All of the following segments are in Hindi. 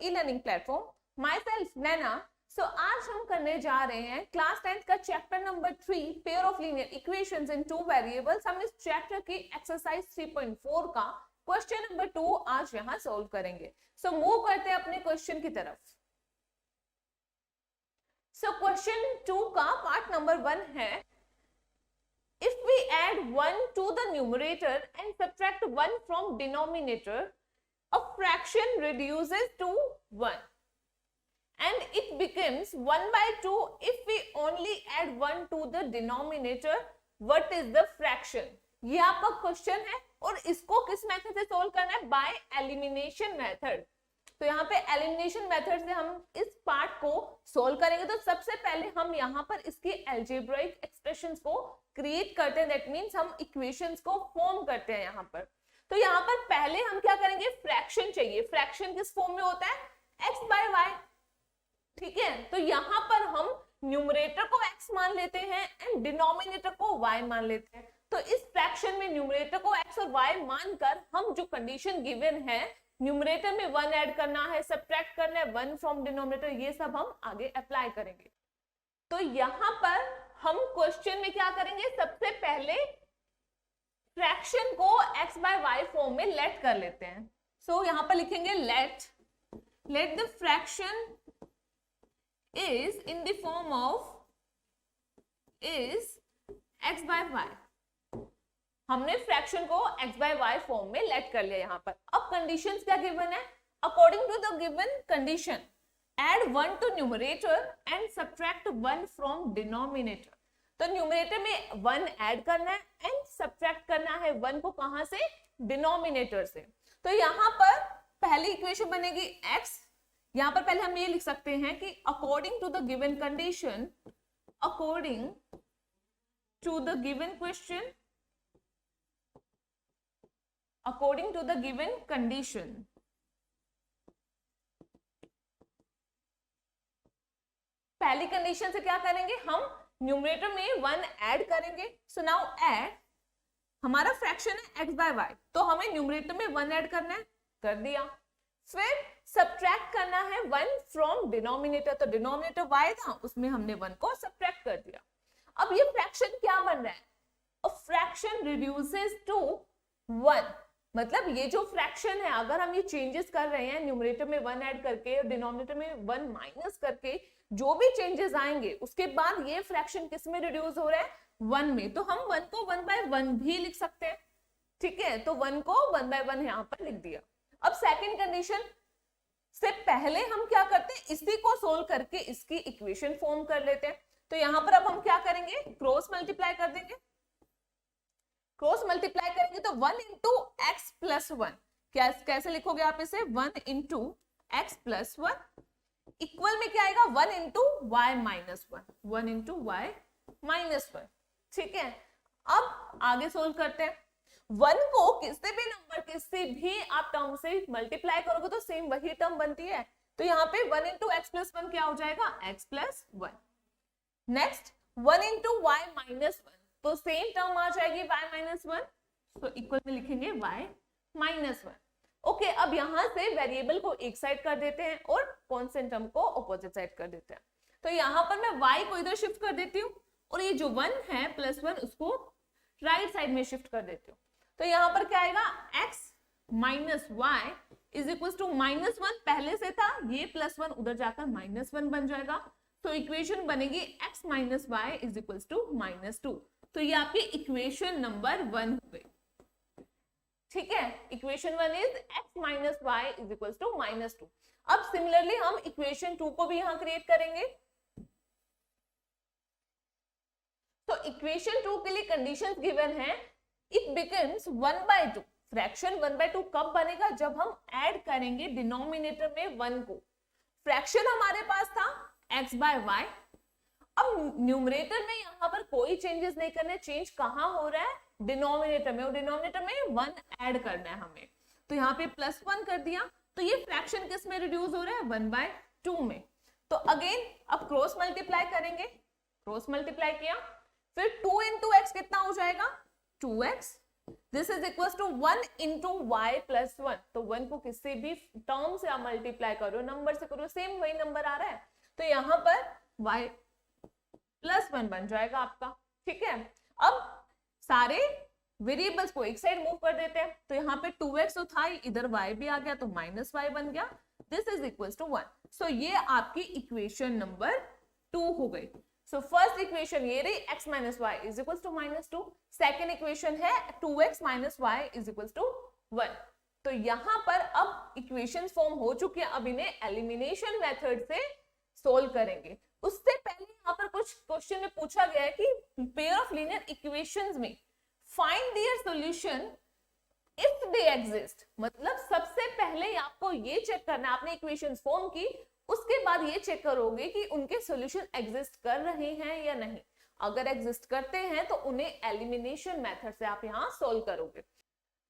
E-learning platform. Myself Naina. So आज हम करने जा रहे हैं क्लास 10 का chapter number 3 pair of linear equations in two variables. हम इस चैप्टर की एक्सरसाइज 3.4 का क्वेश्चन नंबर 2 आज यहाँ सोल्व करेंगे। सो मूव करते हैं अपने क्वेश्चन की तरफ। सो क्वेश्चन 2 का पार्ट नंबर 1 है, if we add 1 to the numerator and subtract 1 from denominator, a fraction reduces to 1 and it becomes 1 by 2 if we only add 1 to the denominator. What is the fraction? ये आपका क्वेश्चन है और इसको किस मेथड से सोल्व करना है? By elimination method. तो यहाँ पे एलिमिनेशन मेथड से हम इस पार्ट को सोल्व करेंगे। तो सबसे पहले हम यहाँ पर इसकी अलजेब्राइक एक्सप्रेशंस को क्रिएट करते हैं, दैट मींस हम इक्वेशंस को फॉर्म करते हैं यहाँ पर। तो यहाँ पर पहले हम क्या करेंगे? फ्रैक्शन चाहिए। फ्रैक्शन किस फॉर्म में होता है? x by y. ठीक है, तो यहाँ पर हम न्यूमरेटर को x मान लेते हैं एंड डिनोमिनेटर को y मान लेते हैं। तो इस फ्रैक्शन में न्यूमरेटर को x और y मानकर हम जो कंडीशन गिवन है, न्यूमरेटर में 1 ऐड करना है, सब्ट्रैक्ट करना है 1 फ्रॉम डिनोमिनेटर, ये सब हम आगे अप्लाई करेंगे। तो यहाँ पर हम क्वेश्चन में क्या करेंगे? सबसे पहले फ्रैक्शन को x बाय y फॉर्म में लेट कर लेते हैं। सो यहाँ पर लिखेंगे let the fraction is in the form of is x by y। हमने फ्रैक्शन को x बाय y फॉर्म में लेट कर लिया यहाँ पर। अब कंडीशंस क्या गिवन है? According to the given condition add 1 to numerator and subtract 1 from denominator। तो न्यूमरेटर में 1 ऐड करना है एंड सब्ट्रैक्ट करना है 1 को कहां से? डिनोमिनेटर से। तो यहाँ पर पहली इक्वेशन बनेगी x। यहाँ पर पहले हम ये लिख सकते हैं कि according to the given condition, according to the given question, according to the given condition, पहली कंडीशन से क्या करेंगे? हम न्यूमरेटर में 1 ऐड करेंगे। सो नाउ ऐड, हमारा फ्रैक्शन है x बाय y, तो हमें न्यूमरेटर में 1 ऐड करना है, कर दिया। फिर सब्ट्रैक्ट करना है 1 फ्रॉम डिनोमिनेटर, तो डिनोमिनेटर y था, उसमें हमने 1 को सब्ट्रैक्ट कर दिया। अब ये फ्रैक्शन क्या बन रहा है? A fraction reduces to 1। मतलब ये जो फ्रैक्शन है, अगर हम ये चेंजेस कर रहे हैं न्यूमरेटर में 1 ऐड करके और डिनोमिनेटर में 1 माइनस करके, जो भी चेंजेस आएंगे उसके बाद ये फ्रैक्शन किस में रिड्यूस हो रहा है? 1 में। तो हम 1 को 1 बाय 1 भी लिख सकते हैं। ठीक है, तो 1 को 1 बाय 1 यहाँ पर लिख दिया। अब सेकंड कंडीशन से पहले हम क्या करते हैं? इसी को सोल्व करके इसकी इक्वेशन फॉर्म कर लेते हैं। तो यहाँ पर अब हम क्या करेंगे? क्रॉस मल्टीप्लाई कर देंगे। क्रॉस मल्टीप्लाई करेंगे तो 1 इंटू एक्स प्लस 1, कैसे लिखोगे आप इसे? 1 इंटू एक्स प्लस 1 इक्वल में क्या आएगा? 1 into y minus 1, 1 into y minus 1। ठीक है, अब आगे सोल्व करते हैं। 1 को किसी भी नंबर किसी भी आप टर्म से मल्टीप्लाई करोगे तो सेम वही टर्म बनती है। तो यहाँ पे 1 इंटू एक्स प्लस 1 क्या हो जाएगा? X plus 1। Next 1 into y minus 1, तो सेम टर्म आ जाएगी y माइनस 1, तो इक्वल में लिखेंगे y माइनस 1। ओके, अब यहां से वेरिएबल को एक साइड कर देते हैं और कांस्टेंट टर्म को ऑपोजिट साइड कर देते हैं। तो यहाँ पर मैं y को इधर शिफ्ट कर देती हूँ और ये जो 1 है प्लस 1 उसको राइट साइड में शिफ्ट कर देती हूँ। तो यहाँ पर क्या आएगा? x minus y is equal to minus 1 पहले से था, ये प्लस 1 उधर जाकर माइनस 1 बन जाएगा। तो इक्वेशन बनेगी x minus y is equal to minus 2। तो ये आपकी इक्वेशन नंबर 1 हो गई। ठीक है, equation 1 is x minus y is equal to minus 2। अब सिमिलरली हम इक्वेशन 2 को भी यहां क्रिएट करेंगे। तो इक्वेशन 2 के लिए कंडीशंस गिवन है, it becomes 1 by 2। Fraction 1 by 2 कब बनेगा? जब हम ऐड करेंगे डिनोमिनेटर में 1 को। फ्रैक्शन हमारे पास था x बाय y। अब न्यूमरेटर में यहाँ पर कोई चेंजेस नहीं करने, चेंज कहाँ हो रहा है? डिनोमिनेटर में, और डिनोमिनेटर में 1 ऐड करना है हमें। तो यहाँ पे प्लस 1 कर दिया, तो ये फ्रैक्शन किस में रिड्यूस हो रहा है? 1 by 2 में। तो अगेन अब क्रॉस मल्टीप्लाई करेंगे, क्रॉस मल्टीप्लाई किया, फिर 2 इंटू एक्स कितना हो जाएगा? 2x this is equal to 1 into y plus 1। तो 1 को किसी भी टर्म से आप मल्टीप्लाई करो, नंबर से करो, सेम वही नंबर आ रहा है, तो यहाँ पर y प्लस 1 बन जाएगा आपका। ठीक है, अब सारे वेरिएबल्स को एक साइड मूव कर देते हैं, तो यहाँ पे 2x तो था, इधर y भी आ गया, तो माइनस y बन गया। This is equal to 1। So ये आपकी इक्वेशन नंबर 2 हो गई। सो फर्स्ट इक्वेशन ये रही x minus y is equal to -2। Second equation है 2x minus y is equal to 1। तो यहाँ पर अब इक्वेशन फॉर्म हो चुकी है, अब इन्हें एलिमिनेशन मेथड से सोल्व करेंगे। उससे पहले यहाँ पर कुछ क्वेश्चन में पूछा गया है कि पेयर ऑफ लीनियर इक्वेशंस में find their solution if they exist. मतलब सबसे पहले आपको ये चेक करना है, आपने इक्वेशन फॉर्म की, उसके बाद ये चेक करोगे कि उनके सॉल्यूशन एग्जिस्ट कर रहे हैं या नहीं। अगर एग्जिस्ट करते हैं तो उन्हें एलिमिनेशन मेथड से आप यहाँ सोल्व करोगे।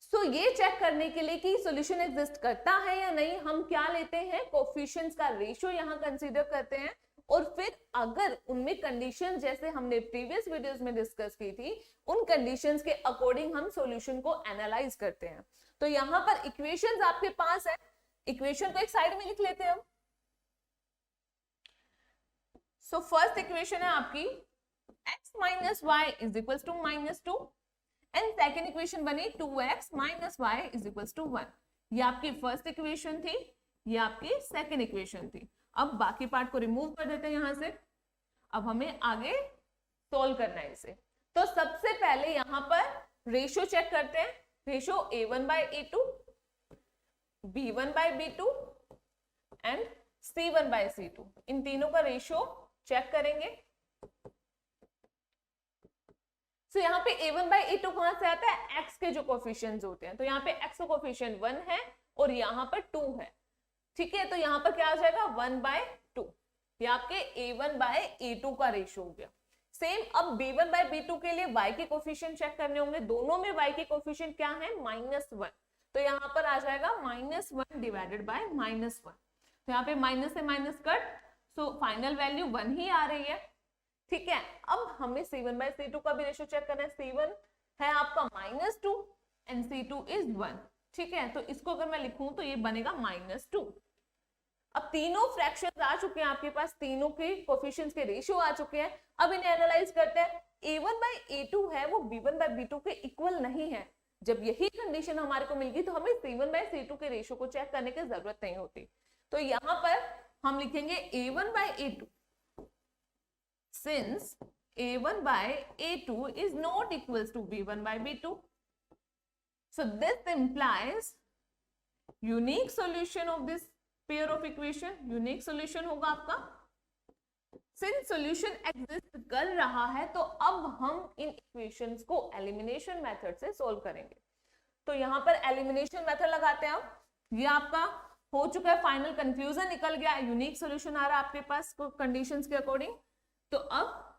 सो ये चेक करने के लिए कि सॉल्यूशन एग्जिस्ट करता है या नहीं, हम क्या लेते हैं, कोफिशिएंट्स का रेशियो यहाँ कंसीडर करते हैं, और फिर अगर उनमें कंडीशंस जैसे हमने प्रीवियस वीडियोस में डिस्कस की थी, उन कंडीशंस के अकॉर्डिंग हम सॉल्यूशन को एनालाइज करते हैं। तो यहाँ पर इक्वेशंस आपके पास है, इक्वेशन को एक साइड में लिख लेते हैं हम। सो फर्स्ट इक्वेशन है आपकी x minus y is equal to -2 and second equation बनी 2x minus y is equal to 1। ये आपकी फर्स्ट इक्वेशन थी, ये आपकी सेकेंड इक्वेशन थी। अब बाकी पार्ट को रिमूव कर देते हैं यहां से, अब हमें आगे सोल्व करना है इसे। तो सबसे पहले यहां पर रेशियो चेक करते हैं, ratio a1 by a2, b1 by b2 and c1 by c2, इन तीनों का रेशियो चेक करेंगे। तो यहाँ पे a1 by a2 कहां से आता है, x के जो कोफिशिएंट्स होते हैं, तो यहाँ पे x का कोफिशिएंट 1 है और यहाँ पर 2 है। ठीक है, तो यहाँ पर क्या आ जाएगा 1/2, ये आपके a1 by a2 का रेशियो हो गया। सेम अब b1 by b2 के लिए y के कोफिशिएंट चेक करने होंगे, दोनों में y के कोफिशिएंट क्या है -1, तो यहाँ पर आ जाएगा -1 डिवाइडेड बाय -1। तो यहाँ पे माइनस से minus cut, so final value 1 ही आ रही है। ठीक है, अब हमें c1 by c2 का भी रेशियो चेक करना है। c1 है आपका -2 एंड c2 इज 1। ठीक है, तो इसको अगर मैं लिखूं तो ये बनेगा -2। अब तीनों फ्रैक्शंस आ चुके हैं आपके पास, तीनों के कोफिशिएंट्स के रेशियो आ चुके हैं। अब इन्हें एनालाइज करते हैं। a1 by a2 है वो b1 by b2 के इक्वल नहीं है। जब यही कंडीशन हमारे को मिल गई तो हमें c1 by c2 के रेशियो को चेक करने की जरूरत नहीं होती। तो यहाँ पर हम लिखेंगे a1 by a2 since a1 by a2 is not equals to b1 by b2. So this implies unique solution of this pair of equation. Unique solution होगा आपका। Since solution exist कर रहा है तो अब हम इन equations को elimination method से solve करेंगे। तो यहाँ पर elimination method लगाते हैं हम। ये आपका हो चुका है, फाइनल कंक्लूजन निकल गया, यूनिक सॉल्यूशन आ रहा है आपके पास कंडीशंस के अकॉर्डिंग। तो अब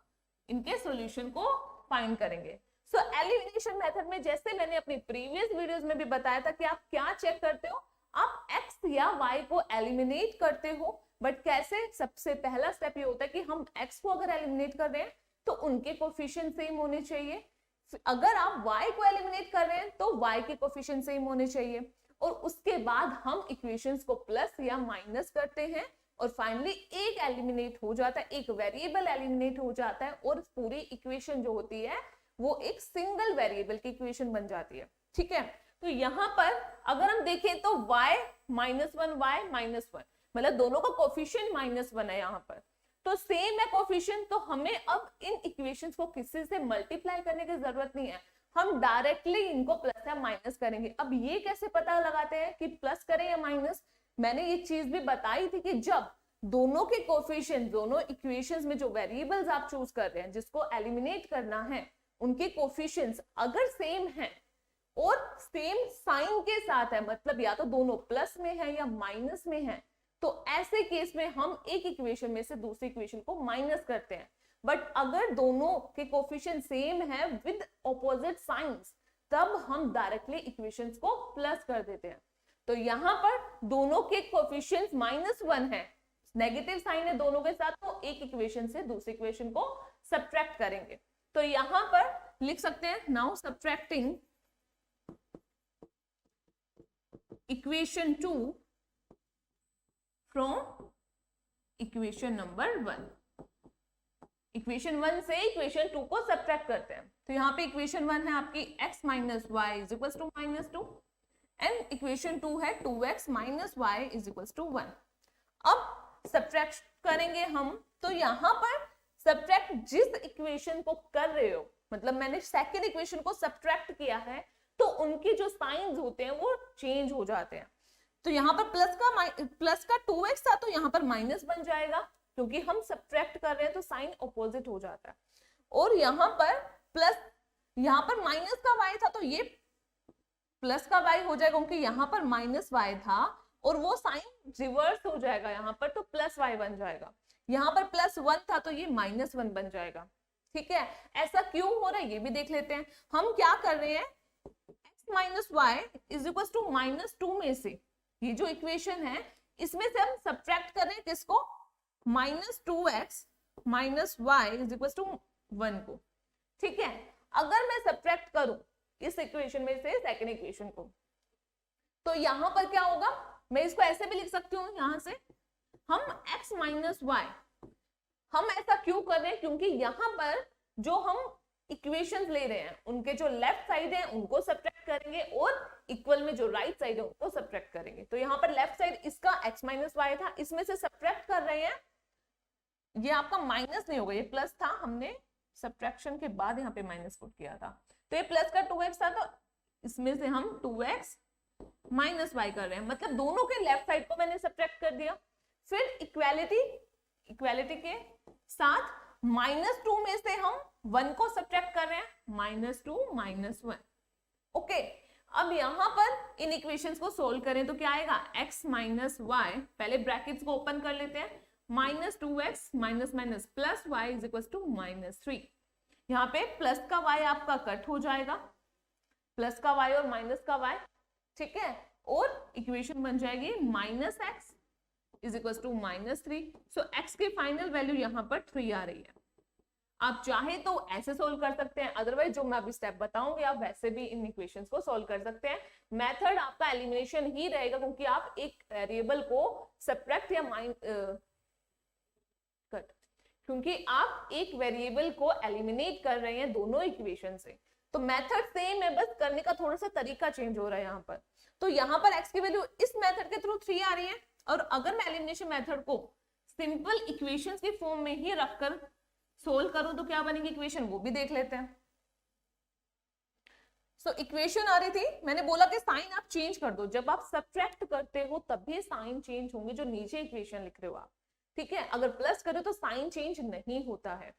इनके सॉल्यूशन को फाइंड करेंगे। सो एलिमिनेशन मेथड में जैसे मैंने अपनी प्रीवियस वीडियोस में भी बताया था कि आप क्या चेक करते हो, आप x या y को एलिमिनेट करते हो। बट कैसे, सबसे पहला स्टेप ये होता है कि हम x को अगर एलिमिनेट कर रहे हैं तो उनके कोफिशिएंट सेम होने चाहिए। अगर आप y को एलिमिनेट कर रहे हैं तो y के कोफिशिएंट सेम होने चाहिए, और उसके बाद हम इक्वेशंस को प्लस या माइनस करते हैं और फाइनली एक एलिमिनेट हो जाता है, एक वेरिएबल एलिमिनेट हो जाता है और पूरी इक्वेशन जो होती है वो एक सिंगल वेरिएबल की इक्वेशन बन जाती है। ठीक है, तो यहाँ पर अगर हम देखें तो y -1 y -1, मतलब दोनों का कोफिशिएंट -1 है यहाँ पर, तो सेम है कोफिशिएंट, तो हमें अब इन इक्वेशंस को किसी से मल्टीप्लाई करने की जरूरत नहीं है, हम डायरेक्टली इनको प्लस या माइनस करेंगे। अब ये कैसे पता लगाते हैं कि प्लस करें या माइनस, मैंने ये चीज भी बताई थी कि जब दोनों के कोफिशिएंट, दोनों इक्वेशंस में जो वेरिएबल्स आप चूज कर रहे हैं जिसको एलिमिनेट करना है, उनके कोफिशिएंट्स अगर सेम हैं और सेम साइन के साथ है, मतलब या तो दोनों प्लस में है या माइनस में है, तो ऐसे केस में हम एक इक्वेशन में से दूसरी इक्वेशन को माइनस करते हैं। बट अगर दोनों के कोफिशिएंट सेम है विद ऑपोजिट साइंस, तब हम डायरेक्टली इक्वेशंस को प्लस कर देते हैं। तो यहाँ पर दोनों के कोफिशिएंट्स -1 है, नेगेटिव साइन है दोनों के साथ, तो एक इक्वेशन से दूसरी इक्वेशन को सब्ट्रैक्ट करेंगे। तो यहाँ पर लिख सकते हैं now subtracting equation 2 from equation number 1। Equation 1 से इक्वेशन 2 को सब्ट्रैक्ट करते हैं। तो यहाँ पे इक्वेशन 1 है आपकी x minus y is equal to -2 and equation 2 है 2x minus y is equal to 1। अब सब्ट्रैक्ट करेंगे हम, तो यहाँ पर सब्ट्रैक्ट जिस इक्वेशन को कर रहे हो, मतलब मैंने सेकेंड इक्वेशन को सब्ट्रैक्ट किया है, तो उनके जो साइंस होते हैं वो चेंज हो जाते हैं। तो यहाँ पर प्लस का 2x था, तो यहाँ पर माइनस बन जाएगा, क्योंकि हम सब्ट्रैक्ट कर रहे हैं तो साइन ऑपोजिट हो जाता है। और यहाँ पर प्लस, यहाँ पर माइनस का y था, तो ये प्लस का y हो जाएगा, क्योंकि यहाँ पर माइनस y था और वो साइन रिवर्स हो जाएगा यहाँ पर, तो प्लस y बन जाएगा। यहाँ पर +1 था, तो ये -1 बन जाएगा। ठीक है, ऐसा क्यों हो रहा है ये भी देख लेते हैं। हम क्या कर रहे हैं, x minus y is equal to -2 में से ये जो इक्वेशन है इसमें से हम सब्ट्रैक्ट कर रहे हैं किसको, -2x minus y is equal to 1 को। ठीक है, अगर मैं सब्ट्रैक्ट करूं इस इक्वेशन में से सेकंड इक्वेशन को, तो यहां पर क्या होगा, मैं इसको ऐसे भी लिख सकती हूँ, यहां से हम x माइनस वाई, हम ऐसा क्यों कर रहे हैं, क्योंकि यहां पर जो हम इक्वेशंस ले रहे हैं उनके जो लेफ्ट साइड है उनको सब्ट्रैक्ट करेंगे और इक्वल में जो राइट साइड है उनको सब्ट्रैक्ट करेंगे। तो यहाँ पर लेफ्ट साइड इसका x माइनस वाई था, इसमें से सब्ट्रैक्ट कर रहे हैं, ये आपका माइनस नहीं होगा, ये प्लस था, हमने सब्ट्रैक्शन के बाद यहाँ पे माइनस पुट किया था, तो ये प्लस का 2x था, तो इसमें से हम 2x माइनस वाई कर रहे हैं, मतलब दोनों के लेफ्ट साइड को मैंने सब्ट्रैक्ट कर दिया। फिर इक्वालिटी के साथ -2 में से हम 1 को सब्ट्रैक्ट कर रहे हैं, -2 -1। ओके, अब यहां पर इन इक्वेशंस को सोल्व करें तो क्या आएगा, x माइनस वाई, पहले ब्रैकेट्स को ओपन कर लेते हैं, -2x minus minus plus y is equal to -3। यहाँ पे प्लस का y आपका कट हो जाएगा, प्लस का y और माइनस का y। ठीक है, और इक्वेशन बन जाएगी -x is equal to -3। So x की फाइनल वैल्यू यहाँ पर 3 आ रही है। आप चाहे तो ऐसे सोल्व कर सकते हैं, अदरवाइज जो मैं अभी स्टेप बताऊंगी आप वैसे भी इन इक्वेशंस को सोल्व कर सकते हैं। मेथड आपका एलिमिनेशन ही रहेगा, क्योंकि आप एक वेरिएबल को सब्ट्रैक्ट या क्योंकि आप एक वेरिएबल को एलिमिनेट कर रहे हैं दोनों इक्वेशन से, तो मेथड सेम है, बस करने का थोड़ा सा तरीका चेंज हो रहा है यहाँ पर। तो यहाँ पर x की वैल्यू इस मेथड के थ्रू 3 आ रही है, और अगर मैं एलिमिनेशन मेथड को सिंपल इक्वेशंस की फॉर्म में ही रखकर सोल्व करूं तो क्या बनेगी इक्वेशन, वो भी देख लेते हैं। सो इक्वेशन आ रही थी, मैंने बोला कि साइन आप चेंज कर दो, जब आप सब्ट्रैक्ट करते हो तभी साइन चेंज होंगे जो नीचे इक्वेशन लिख रहे हो आप। ठीक है, अगर प्लस करो तो साइन चेंज नहीं होता है।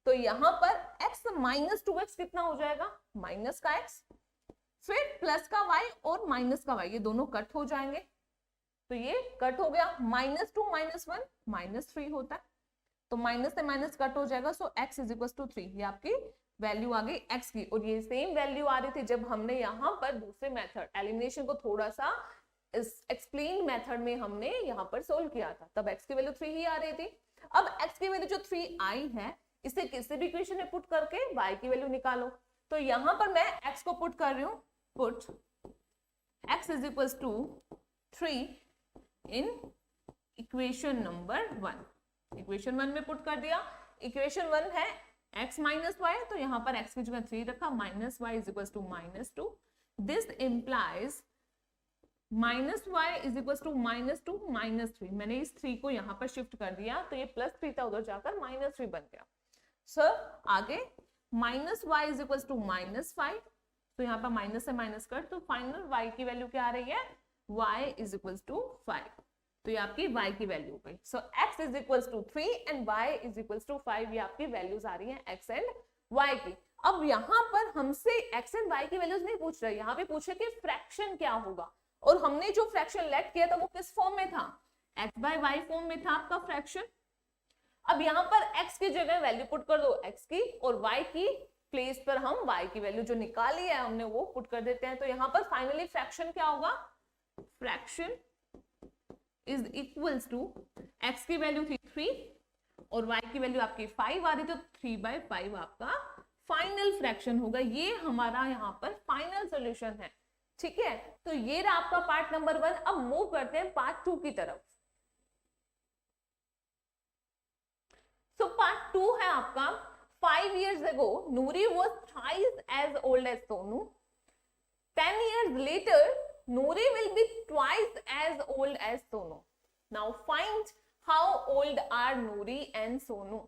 तो यहाँ पर x माइनस 2x कितना हो जाएगा, माइनस का x, फिर प्लस का y और माइनस का y, ये दोनों कट हो जाएंगे, तो ये कट हो गया, -2 -1 -3 होता है, तो माइनस से माइनस कट हो जाएगा। सो x इज इक्वल टू 3, ये आपकी वैल्यू आ गई x की। और ये सेम वैल्यू आ रही थी जब हमने यहाँ पर दूसरे मेथड एलिमिनेशन को थोड़ा सा इस एक्सप्लेन मेथड में हमने यहाँ पर सोल्व किया था, तब x की वैल्यू 3 ही आ रही थी। अब x की वैल्यू जो 3 आई है, इसे किसी भी इक्वेशन में पुट करके y की वैल्यू निकालो। तो यहाँ पर मैं x को पुट कर रही हूँ, put x is equal to 3 in equation number 1। Equation 1 में पुट कर दिया, इक्वेशन 1 है x माइनस वाई, तो यहाँ पर x की जगह 3 रखा, minus y is equal to -2। This implies -y is equal to -2 -3। मैंने इस 3 को यहाँ पर शिफ्ट कर दिया, तो ये +3 था, उधर जाकर -3 बन गया। सर आगे -y इज इक्वल टू -5, तो यहाँ पर माइनस से माइनस कर, तो फाइनल y की वैल्यू क्या आ रही है, y इज इक्वल टू 5, तो ये आपकी y की वैल्यू हो गई। So x is equal to 3 and y is equal to 5, ये आपकी वैल्यूज आ रही हैं x एंड y की। अब यहाँ पर हमसे x एंड y की वैल्यूज नहीं पूछ रहे, यहाँ पे पूछे कि फ्रैक्शन क्या होगा, और हमने जो फ्रैक्शन लेट किया था वो किस फॉर्म में था, x बाय y फॉर्म में था आपका फ्रैक्शन। अब यहाँ पर x की जगह वैल्यू पुट कर दो x की, और y की प्लेस पर हम y की वैल्यू जो निकाली है हमने वो पुट कर देते हैं। तो यहाँ पर फाइनली फ्रैक्शन क्या होगा, fraction is equals to x की वैल्यू थी 3 और y की वैल्यू आपकी 5 आ रही, तो 3/5 आपका फाइनल फ्रैक्शन होगा। ये हमारा यहाँ पर फाइनल सोल्यूशन है। ठीक है, तो ये रहा आपका पार्ट नंबर 1। अब मूव करते हैं पार्ट 2 की तरफ। सो पार्ट 2 है आपका 5 years ago Noori was thrice as old as Sonu. 10 years later Noori will be twice as old as Sonu. Now find how old are Noori and Sonu.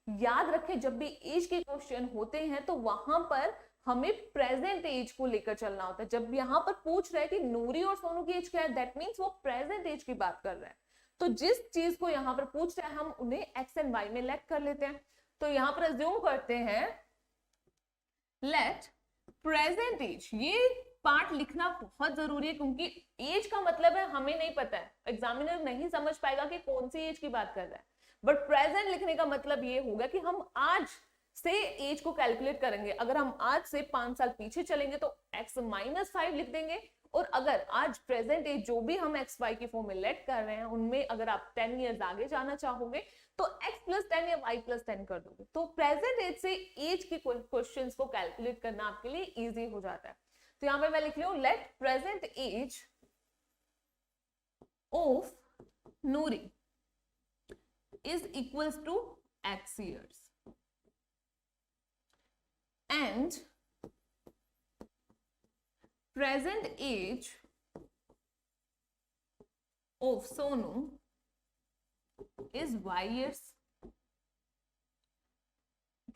याद रखें जब भी एज के क्वेश्चन होते हैं तो वहां पर हमें प्रेजेंट एज को लेकर चलना होता है। जब यहाँ पर पूछ रहे हैं कि नूरी और सोनू की एज क्या है, दैट मीन्स वो प्रेजेंट एज की बात कर रहे हैं। तो जिस चीज को यहाँ पर पूछ रहे हैं हम उन्हें एक्स एंड वाई में लेट कर लेते हैं। तो यहाँ पर अज्यूम करते हैं लेट प्रेजेंट एज। ये पार्ट लिखना बहुत जरूरी है क्योंकि एज का मतलब है हमें नहीं पता है, एग्जामिनर नहीं समझ पाएगा कि कौन सी एज की बात कर रहा है। बट प्रेजेंट लिखने का मतलब ये होगा कि हम आज से एज को कैलकुलेट करेंगे। अगर हम आज से 5 साल पीछे चलेंगे तो x माइनस 5 लिख देंगे, और अगर आज प्रेजेंट एज जो भी हम एक्स वाई की फॉर्म में लेट कर रहे हैं उनमें अगर आप 10 इयर्स आगे जाना चाहोगे तो x प्लस 10 या y प्लस 10 कर दोगे। तो प्रेजेंट एज से एज के क्वेश्चंस को कैलकुलेट करना आपके लिए इजी हो जाता है। तो यहाँ पे मैं लिख रही हूँ let present age of Noori is equals to x years and present age of Sonu is y years।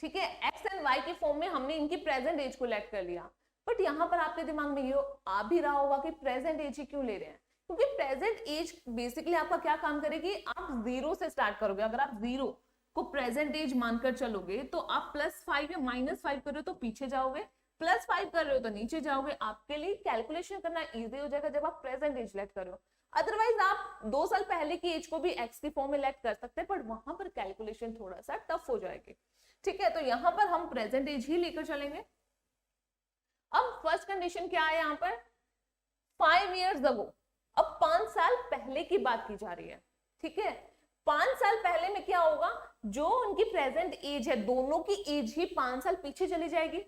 ठीक है, x एंड y की फॉर्म में हमने इनकी प्रेजेंट एज को लेट कर लिया। बट यहां पर आपके दिमाग में ये आ भी रहा होगा कि प्रेजेंट एज ही क्यों ले रहे हैं, क्योंकि प्रेजेंट एज बेसिकली आपका क्या काम करेगी, आप जीरो से स्टार्ट करोगे। अगर आप जीरो को प्रेजेंट एज मानकर चलोगे तो आप +5 या -5 कर रहे हो तो पीछे जाओगे, +5 कर रहे हो तो नीचे जाओगे। आपके लिए कैलकुलेशन करना इजी हो जाएगा जब आप प्रेजेंट एज लेट कर रहे हो। अदरवाइज आप 2 साल पहले की एज को भी एक्स की फॉर्म में लेट कर सकते हैं, बट वहां पर कैलकुलेशन थोड़ा सा टफ हो जाएगी। ठीक है, तो यहां पर हम प्रेजेंट एज ही लेकर चलेंगे। अब फर्स्ट कंडीशन क्या है यहाँ पर, 5 years ago। अब 5 साल पहले की बात की जा रही है। ठीक है, 5 साल पहले में क्या होगा, जो उनकी प्रेजेंट एज है दोनों की एज ही 5 साल पीछे चली जाएगी।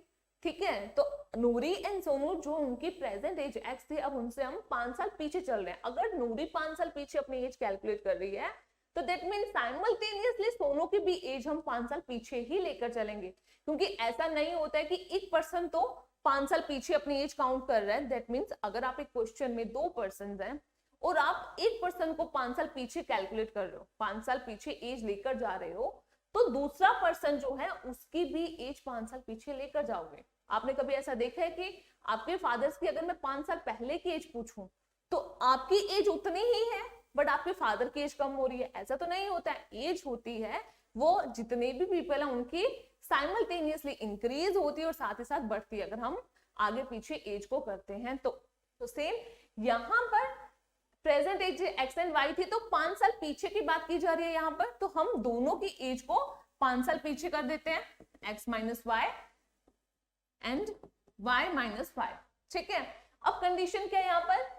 ठीक है, तो नूरी एंड सोनू जो उनकी प्रेजेंट एज एक्स थी अब उनसे हम 5 साल पीछे चल रहे हैं। अगर नूरी 5 साल पीछे अपनी एज कैलकुलेट कर रही है तो दैट मीन साइमल्टेनियसली सोनू की भी एज हम 5 साल पीछे ही लेकर चलेंगे, क्योंकि ऐसा नहीं होता है कि एक पर्सन तो 5 साल पीछे अपनी एज काउंट कर रहा है। दैट मीन्स अगर आप एक क्वेश्चन में 2 पर्सन हैं और आप एक पर्सन को 5 साल पीछे कैलकुलेट कर रहे हो, 5 साल पीछे एज लेकर जा रहे हो, तो दूसरा पर्सन जो है उसकी भी एज 5 साल पीछे लेकर जाओगे। आपने कभी ऐसा देखा है कि आपके फादर्स की अगर मैं 5 साल पहले की एज पूछूं तो आपकी एज उतनी ही है बट आपके फादर की एज कम हो रही है? ऐसा तो नहीं होता है। एज होती है वो जितने भी पीपल हैं उनकी साइमल्टेनियसली इंक्रीज होती है और साथ ही साथ बढ़ती है अगर हम आगे पीछे एज को करते हैं तो सेम यहाँ पर present age x and y थी तो 5 साल पीछे की बात की जा रही है यहाँ पर, तो हम दोनों की एज को 5 साल पीछे कर देते हैं, x minus y and y minus 5। ठीक है, अब कंडीशन क्या है यहाँ पर,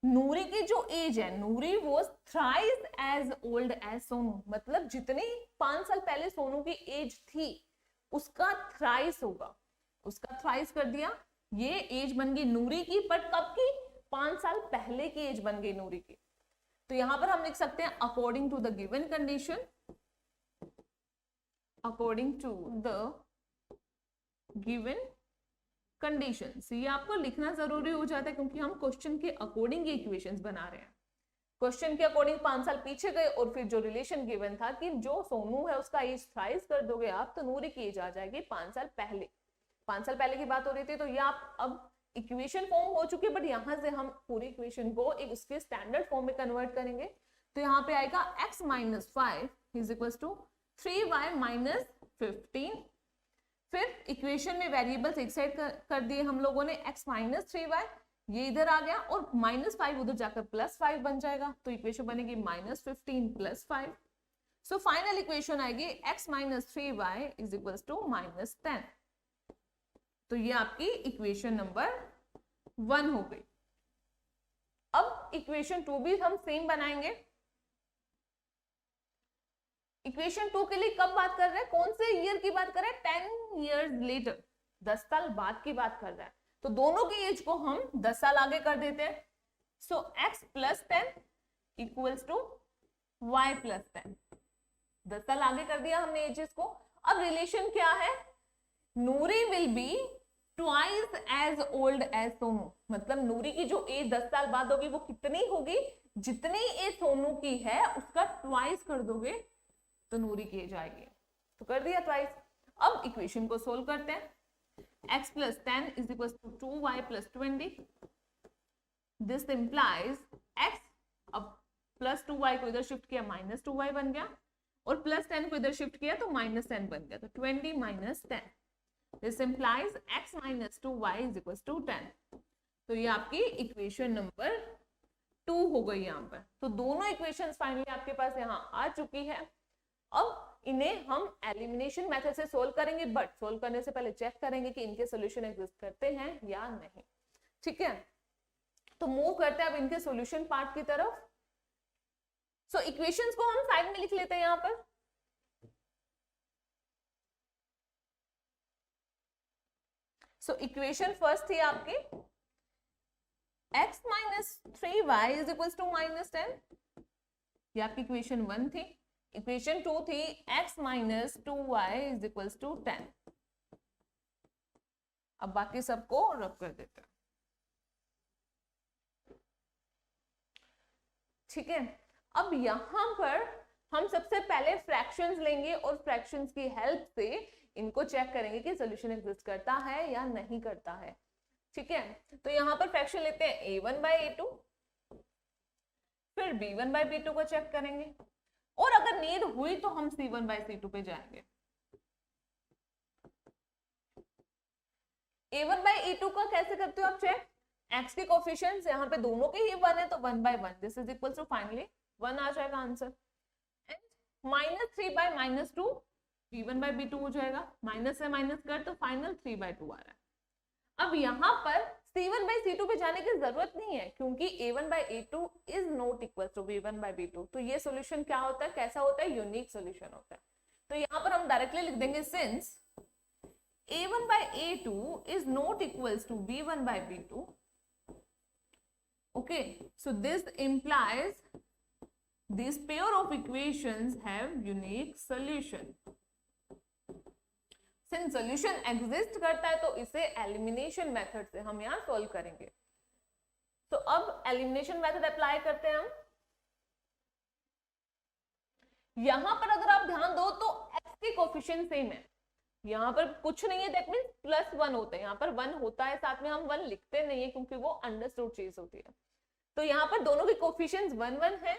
नूरी की जो एज है, Noori was thrice as old as Sonu, मतलब जितनी 5 साल पहले सोनू की एज थी उसका थ्राइस होगा, उसका थ्राइस कर दिया। ये एज बन गई नूरी की, बट कब की, 5 साल पहले की एज बन गई नूरी की। तो यहां पर हम लिख सकते हैं according to the given condition, according to the given conditions. ये आपको लिखना जरूरी हो जाता है क्योंकि हम क्वेश्चन के अकॉर्डिंग इक्वेशंस बना रहे हैं। क्वेश्चन के अकॉर्डिंग 5 साल पीछे गए और फिर जो रिलेशन गिवन था कि जो सोनू है उसका एज थ्राइस कर दोगे आप तो नूरी की एज आ जाएगी 5 साल पहले। 5 साल पहले की बात हो रही थी तो ये आप अब इक्वेशन फॉर्म हो चुकी है, बट यहां से हम पूरी इक्वेशन को एक उसके स्टैंडर्ड फॉर्म में कन्वर्ट करेंगे। तो यहाँ पे आएगा x minus 5 is equal to 3y minus 15। फिर इक्वेशन में वेरिएबल्स एक साइड कर दिए हम लोगों ने, x माइनस 3y ये इधर आ गया और -5 उधर जाकर +5 बन जाएगा, तो इक्वेशन बनेगी -15 + 5। सो फाइनल इक्वेशन आएगी x minus 3y is equal to -10। तो ये आपकी इक्वेशन नंबर 1 हो गई। अब इक्वेशन 2 भी हम सेम बनाएंगे। इक्वेशन 2 के लिए कब बात कर रहे हैं, कौन से ईयर की बात कर रहे हैं, 10 years later, 10 साल बाद की बात कर रहा है। तो दोनों की एज को हम 10 साल आगे कर देते हैं। So x plus 10 equals to y plus 10, 10 साल आगे कर दिया हमने एजेस को। अब रिलेशन क्या है, Noori will be twice as old as Sonu, मतलब नूरी की जो एज 10 साल बाद होगी वो कितनी होगी, जितनी एज सोनू की है उसका ट्वाइस कर दोगे तो नूरी की एज आएगी। तो कर दिया ट्वाइस। अब इक्वेशन को सोल्व करते हैं। x plus 10 is equals to 2y plus 20. This implies x, अब प्लस 2y को इधर शिफ्ट किया माइनस 2y बन गया, और प्लस 10 को इधर शिफ्ट किया तो माइनस 10 बन गया, तो 20 minus 10. This implies x minus 2y is equals to 10. तो ये आपकी इक्वेशन नंबर 2 हो गई यहाँ पर। तो दोनों इक्वेशंस फाइनली आपके पास यहाँ आ चुकी है। अब इन्हें हम एलिमिनेशन मेथड से सोल्व करेंगे, बट सोल्व करने से पहले चेक करेंगे कि इनके सॉल्यूशन एग्जिस्ट करते हैं या नहीं। ठीक है, तो मूव करते हैं अब इनके सॉल्यूशन पार्ट की तरफ। सो इक्वेशंस को हम साइड में लिख लेते हैं यहाँ पर। सो इक्वेशन फर्स्ट थी आपकी x minus 3y is equals to minus 10, ये आपकी इक्वेशन 1 थी। इक्वेशन 2 थी x minus 2y is equals to 10। अब बाकी सबको रब कर देते हैं। ठीक है, अब यहां पर हम सबसे पहले फ्रैक्शंस लेंगे और फ्रैक्शंस की हेल्प से इनको चेक करेंगे कि सॉल्यूशन एग्जिस्ट करता है या नहीं करता है। ठीक है, तो यहां पर फ्रैक्शन लेते हैं a1 by a2, फिर b1 by b2 को चेक करेंगे, और अगर नीड हुई तो हम c1 by c2 पे जाएंगे। a1 by a2 का कैसे करते हो आप चेक, x के कोफिशिएंट्स यहाँ पे दोनों के ही 1 है तो 1 by 1, this is equal to finally 1 आ जाएगा answer. And minus 3 by minus 2 b1 by b2 हो जाएगा, माइनस से माइनस कर तो फाइनल 3 by 2 आ रहा है। अब यहाँ पर c1 by c2 पे जाने की जरूरत नहीं है क्योंकि a1 by a2 is not equal to b1 by b2। तो ये सॉल्यूशन क्या होता है, कैसा होता है, यूनिक सॉल्यूशन होता है। तो यहाँ पर हम डायरेक्टली लिख देंगे since a1 by a2 is not equals to b1 by b2, okay, so this implies this pair of equations have unique solution. Since solution exist करता है तो इसे एलिमिनेशन मेथड से हम यहाँ सोल्व करेंगे। तो अब एलिमिनेशन मेथड अप्लाई करते हैं हम। यहां पर अगर आप ध्यान दो तो x के कोफिशिएंट सेम है, यहाँ पर कुछ नहीं है, दैट मींस प्लस 1 होता है, यहाँ पर 1 होता है, साथ में हम 1 लिखते नहीं है क्योंकि वो अंडरस्टूड चीज होती है। तो यहाँ पर दोनों के कोफिशिएंट्स 1 1 है,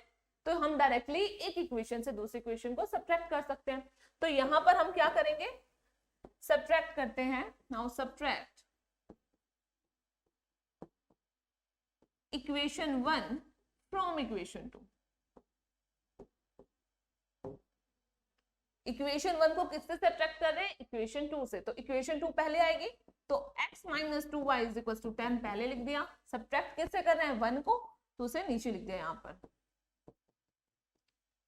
तो हम डायरेक्टली एक इक्वेशन से दूसरी इक्वेशन को सब्ट्रैक्ट कर सकते हैं। तो यहाँ पर हम क्या करेंगे, सब्ट्रैक्ट करते हैं। Now subtract equation 1 from equation 2। Equation 1 को किससे सब्ट्रैक्ट कर रहे हैं, इक्वेशन 2 से। तो इक्वेशन 2 पहले आएगी, तो x minus 2y is equal to 10 पहले लिख दिया। सब्ट्रैक्ट किससे कर रहे हैं, 1 को, तो उसे नीचे लिख दिया यहाँ पर।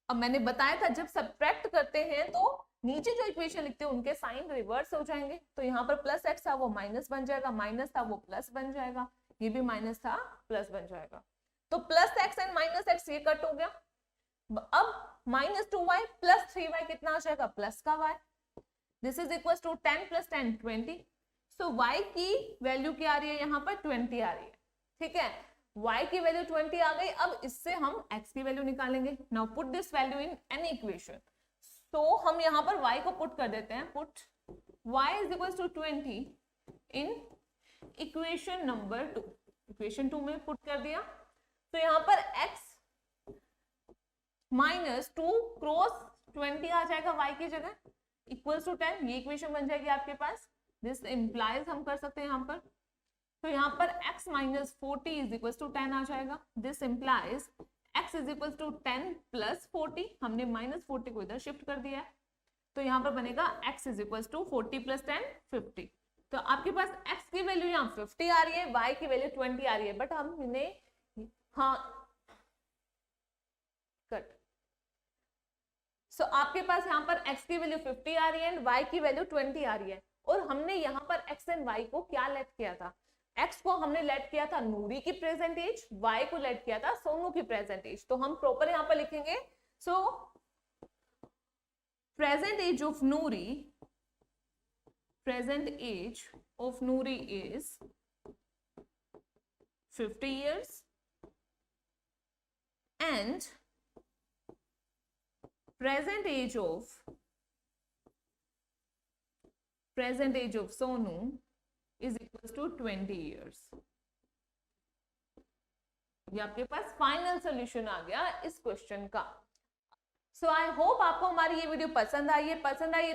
अब मैंने बताया था जब सब्ट्रैक्ट करते हैं तो नीचे जो इक्वेशन लिखते हैं उनके साइन रिवर्स हो जाएंगे। तो यहाँ पर प्लस x था वो माइनस बन जाएगा, माइनस था वो प्लस बन जाएगा, ये भी माइनस था प्लस बन जाएगा। तो plus x and minus x ये कट हो गया। अब माइनस 2y प्लस 3y कितना आ जाएगा, प्लस का y, this is equal to 10 plus 10 20। So y की वैल्यू क्या आ रही है, यहाँ पर 20 आ रही है। ठीक है, y की वैल्यू 20 आ गई। अब इससे हम x की वैल्यू निकालेंगे। Now put this value in any equation. तो हम यहाँ पर y को पुट कर देते हैं, put y is equal to 20 in equation number 2। Equation 2 में पुट कर दिया, तो यहाँ पर x माइनस 2 क्रॉस 20 आ जाएगा y की जगह, इक्वल्स टू 10। ये इक्वेशन बन जाएगी आपके पास। दिस इंप्लाइज हम कर सकते हैं यहाँ पर, तो यहाँ पर x minus 40 is equal to 10 आ जाएगा। This implies x is equal to 10 plus 40, हमने माइनस 40 को इधर शिफ्ट कर दिया है, तो यहाँ पर बनेगा x is equal to 40 plus 10 50। तो आपके पास x की वैल्यू यहाँ 50 आ रही है, y की वैल्यू 20 आ रही है, बट हमने हाँ कट। सो आपके पास यहाँ पर x की वैल्यू 50 आ रही है एंड y की वैल्यू 20 आ रही है, और हमने यहाँ पर x एंड y को क्या लेट किया था, एक्स को हमने लेट किया था नूरी की प्रेजेंट एज, वाई को लेट किया था सोनू की प्रेजेंट एज। तो हम प्रॉपर यहां पर लिखेंगे, so present age of Noori, present age of Noori is 50 years and present age of Sonu is equals to 20 years। ये आपके पास फाइनल सॉल्यूशन आ गया इस क्वेश्चन का। सो आई होप आपको हमारी ये वीडियो पसंद आई है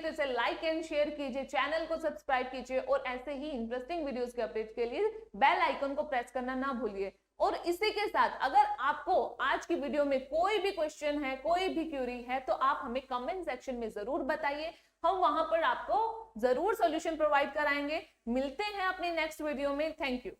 तो इसे लाइक एंड शेयर कीजिए, चैनल को सब्सक्राइब कीजिए और ऐसे ही इंटरेस्टिंग वीडियोस के अपडेट के लिए बेल आइकन को प्रेस करना ना भूलिए। और इसी के साथ अगर आपको आज की वीडियो में कोई भी क्वेश्चन है, कोई भी क्यूरी है, तो आप हमें कमेंट सेक्शन में जरूर बताइए, हम वहां पर आपको जरूर सॉल्यूशन प्रोवाइड कराएंगे। मिलते हैं अपनी नेक्स्ट वीडियो में। Thank you.